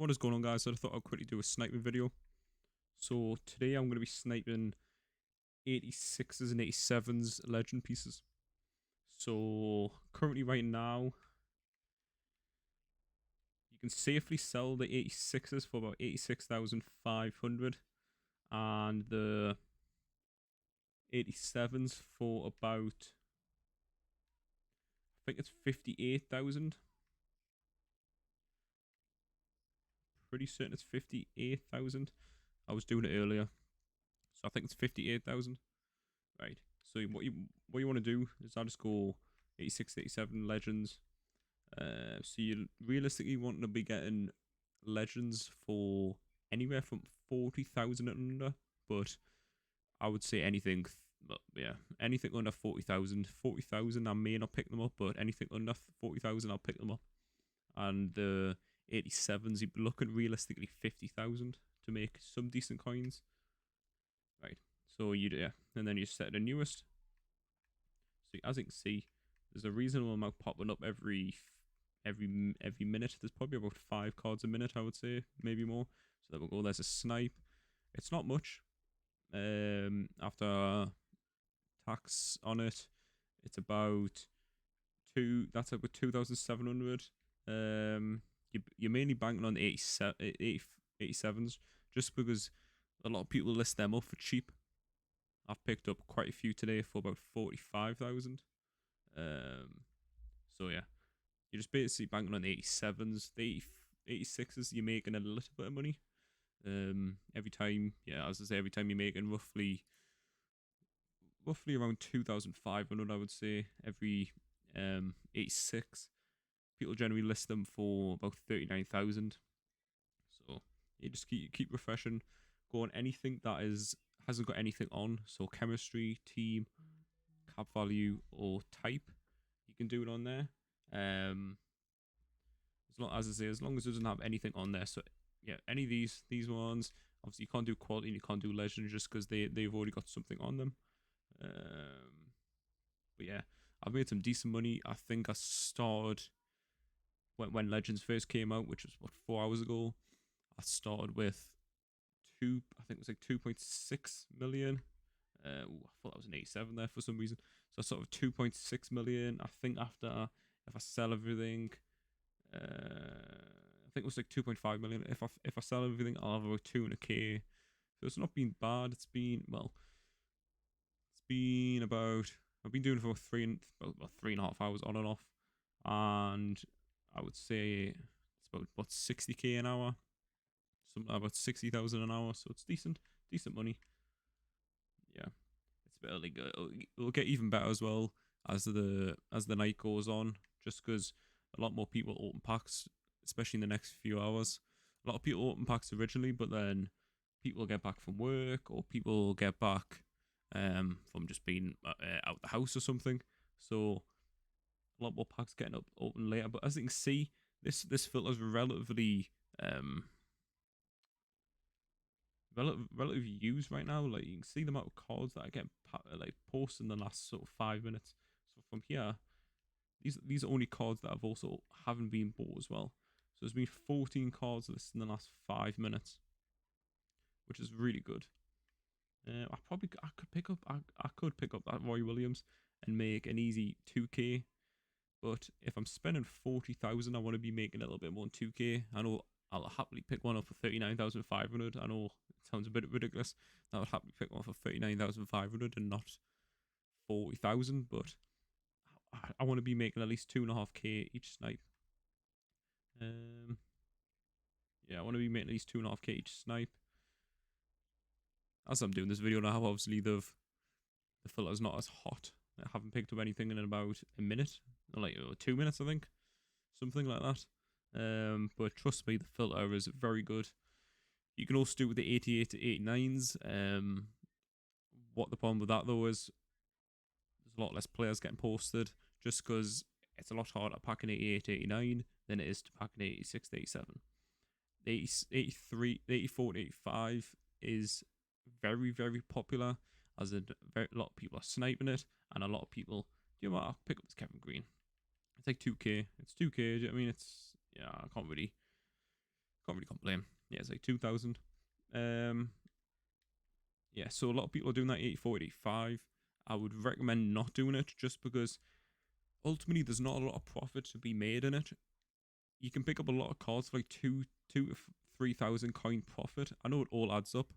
What is going on, guys? I thought I'd quickly do a sniping video. So today I'm going to be sniping 86s and 87s legend pieces. So currently right now you can safely sell the 86s for about 86,500 and the 87s for about, I think it's 58,000. Pretty certain it's 58,000. I was doing it earlier, so I think it's 58,000. Right. So what you want to do is I just go 86, 87 legends. So you realistically want to be getting legends for anywhere from 40,000 and under, but I would say anything. Yeah, anything under 40,000. 40,000, I may not pick them up, but anything under 40,000, I'll pick them up. And the 87s, you'd be looking realistically 50,000 to make some decent coins. Right. So yeah, and then you set the newest. So as you can see, there's a reasonable amount popping up every minute. There's probably about 5 cards a minute, I would say, maybe more. So there we go. There's a snipe. It's not much. After tax on it, it's about that's about 2,700. You're mainly banking on the 87s, just because a lot of people list them up for cheap. I've picked up quite a few today for about 45,000. So yeah, you're just basically banking on the 87s. The 86s, you're making a little bit of money. Every time, yeah, as I say, every time you're making roughly around 2,500, I would say. Every 86, people generally list them for about 39,000. So you just keep refreshing, go on anything that hasn't got anything on. So chemistry, team, cap value, or type, you can do it on there. As long as it doesn't have anything on there. So yeah, any of these ones, obviously you can't do quality and you can't do legend just because they've already got something on them. But yeah, I've made some decent money. I think I started when Legends first came out, which was what, 4 hours ago. I started with I think it was like 2.6 million. I thought that was an 87 there for some reason. So sort of 2.6 million. I think after, if I sell everything, I think it was like 2.5 million. If I sell everything, I'll have about 200k. So it's not been bad. It's been about, I've been doing it for about 3.5 hours on and off, and I would say it's about 60k an hour, about 60,000 an hour. So it's decent money. Yeah, it's barely good. It'll get even better as well as the night goes on, just because a lot more people open packs, especially in the next few hours. A lot of people open packs originally, but then people get back from work, or people get back from just being out the house or something. So a lot more packs getting open later. But as you can see, this filter is relatively relatively used right now. Like, you can see the amount of cards that I get like posted in the last sort of 5 minutes. So from here, these are only cards that I've also haven't been bought as well. So there's been 14 cards listed in the last 5 minutes, which is really good. I could pick up that Roy Williams and make an easy 2k. But if I'm spending 40,000, I want to be making a little bit more than 2k. I know I'll happily pick one up for 39,500. I know it sounds a bit ridiculous. I would happily pick one for 39,500 and not 40,000. But I want to be making at least 2.5k each snipe. Yeah, I want to be making at least 2.5k each snipe. As I'm doing this video now, obviously the filter's not as hot. I haven't picked up anything in about a minute, or like 2 minutes, I think, something like that. But trust me, the filter is very good. You can also do it with the 88 to 89s. What the problem with that though is there's a lot less players getting posted, just because it's a lot harder to pack an 88 to 89 than it is to pack an 86 to 87. The 84 to 85 is very, very popular, as a lot of people are sniping it, and a lot of people, you know what, I'll pick up this Kevin Green. It's like 2k. It's 2k. I mean, it's, yeah, I can't really can't really complain. Yeah, it's like 2,000. Um, yeah, so a lot of people are doing that 84, 85. I would recommend not doing it just because ultimately there's not a lot of profit to be made in it. You can pick up a lot of cards for like two to 3,000 coin profit. I know it all adds up,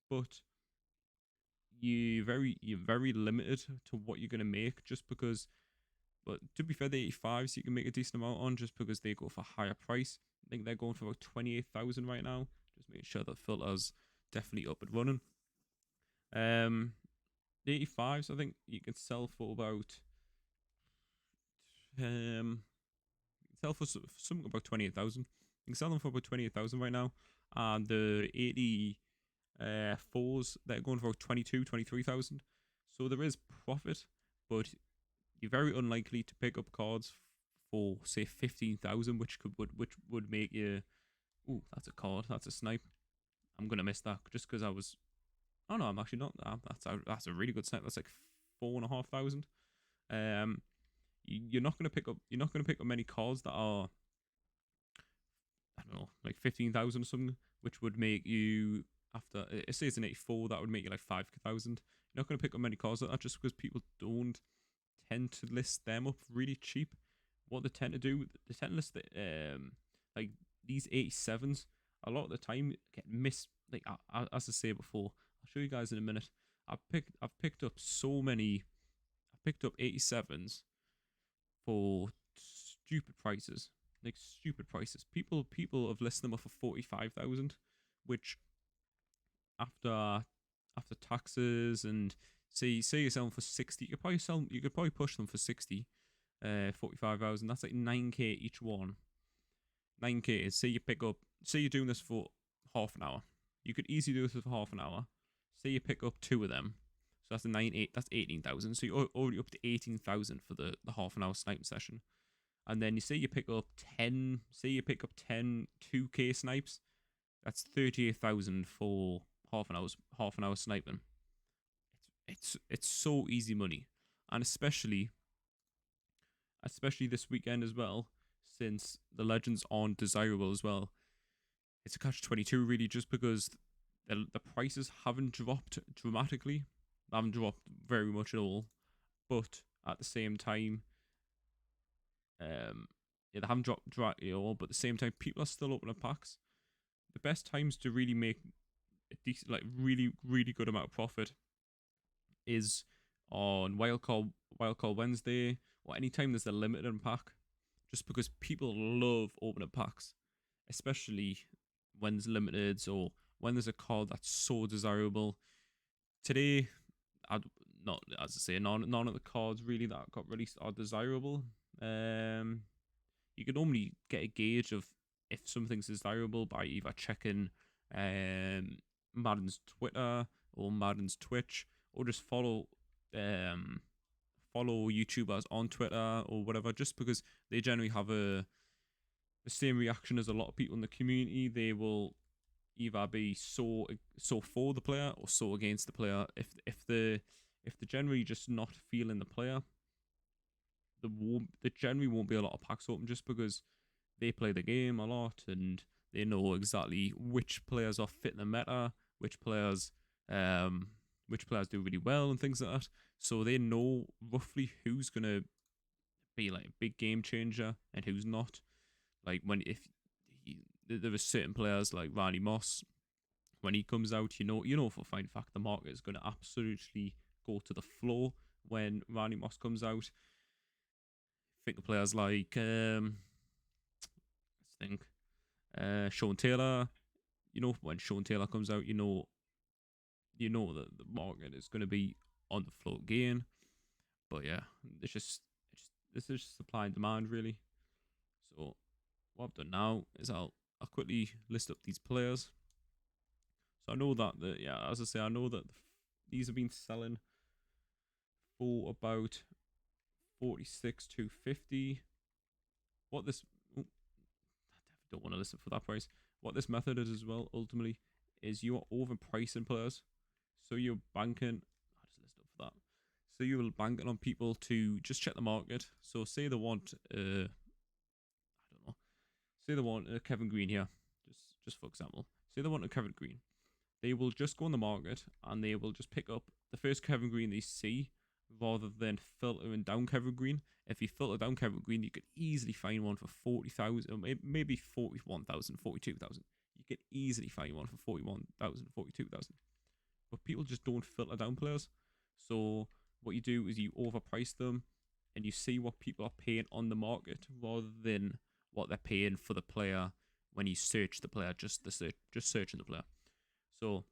but you're very limited to what you're gonna make just because. But to be fair, the 85s you can make a decent amount on just because they go for higher price. I think they're going for about 28,000 right now. Just making sure that filter's definitely up and running. The 85s I think you can sell for about sell for something about 28,000. You can sell them for about 28,000 right now, and the 84s they're going for 23,000. So there is profit, but you're very unlikely to pick up cards for say 15,000, which would make you. Ooh, that's a card. That's a snipe. I'm gonna miss that just because I was. Oh no, I'm actually not. That's a really good snipe. That's like 4,500. You're not gonna pick up. You're not gonna pick up many cards that are. I don't know, like 15,000 or something, which would make you after. It says an 84, that would make you like 5,000. You're not gonna pick up many cards like that just because people don't tend to list them up really cheap. What they tend to do, they tend to list like these 87s a lot of the time get missed. Like as I say before, I'll show you guys in a minute. I've picked up so many. I picked up 87s for stupid prices, like stupid prices. People have listed them up for 45,000, which after taxes and say you're selling for 60, you could probably push them for 60, 45,000. That's like 9k each one. 9k is say you're doing this for half an hour. You could easily do this for half an hour. Say you pick up two of them. So that's that's 18,000. So you're already up to 18,000 for the half an hour sniping session. And then you say you pick up 10, say you pick up 10 2k snipes. That's 38,000 for half an hour sniping. It's so easy money. And especially this weekend as well, since the legends aren't desirable as well. It's a catch-22 really, just because the prices haven't dropped dramatically. They haven't dropped very much at all. But at the same time, yeah, they haven't dropped dramatically at all. But at the same time, people are still opening packs. The best times to really make a decent, like really good amount of profit is on Wildcard Wednesday, or anytime there's a limited pack, just because people love opening packs, especially when there's limiteds or when there's a card that's so desirable. Today, I'd not, as I say, none of the cards really that got released are desirable. You can normally get a gauge of if something's desirable by either checking Madden's Twitter or Madden's Twitch, or just follow YouTubers on Twitter or whatever, just because they generally have the same reaction as a lot of people in the community. They will either be so for the player or so against the player. If they're generally just not feeling the player, there generally won't be a lot of packs open, just because they play the game a lot and they know exactly which players are fit in the meta, which players do really well and things like that. So they know roughly who's gonna be like a big game changer and who's not. Like there are certain players like Randy Moss, when he comes out, you know for a fine fact the market is gonna absolutely go to the floor when Randy Moss comes out. Think of players like let's think, Sean Taylor. You know, when Sean Taylor comes out, you know that the market is going to be on the floor again. But yeah, this is just supply and demand really. So what I've done now is I'll quickly list up these players. So I know that as I say, I know that these have been selling for about 46 to 50. What this I don't want to list it for that price. What this method is as well, ultimately, is you are overpricing players. So you're banking. I'll just list up for that. So you will bank it on people to just check the market. So say they want, I don't know, say they want Kevin Green here. just for example, say they want a Kevin Green, they will just go on the market and they will just pick up the first Kevin Green they see rather than filtering down Kevin Green. If you filter down Kevin Green, you could easily find one for 40,000, or maybe 41,000, 42,000. You could easily find one for 41,000, 42,000. But people just don't filter down players. So what you do is you overprice them and you see what people are paying on the market rather than what they're paying for the player when you search the player, just searching the player. So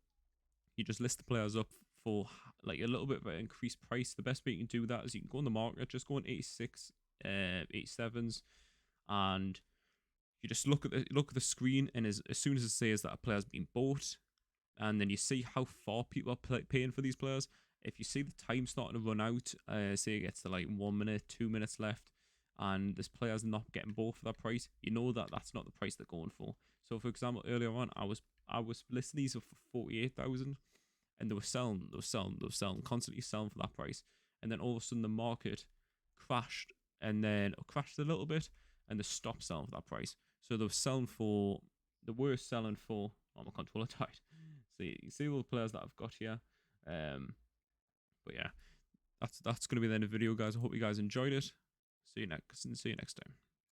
you just list the players up for like a little bit of an increased price. The best way you can do that is you can go on the market, just go on 86, 87s, and you just look at the screen, and as soon as it says that a player's been bought, and then you see how far people are paying for these players. If you see the time starting to run out, say it gets to like 1 minute, 2 minutes left, and this player's not getting bought for that price, you know that that's not the price they're going for. So, for example, earlier on, I was listing these for 48,000, and they were selling, constantly selling for that price, and then all of a sudden the market crashed, and then crashed a little bit, and they stopped selling for that price. So they were selling for. Oh, my controller died. So you see all the players that I've got here. But yeah, that's going to be the end of the video, guys. I hope you guys enjoyed it. See you next time.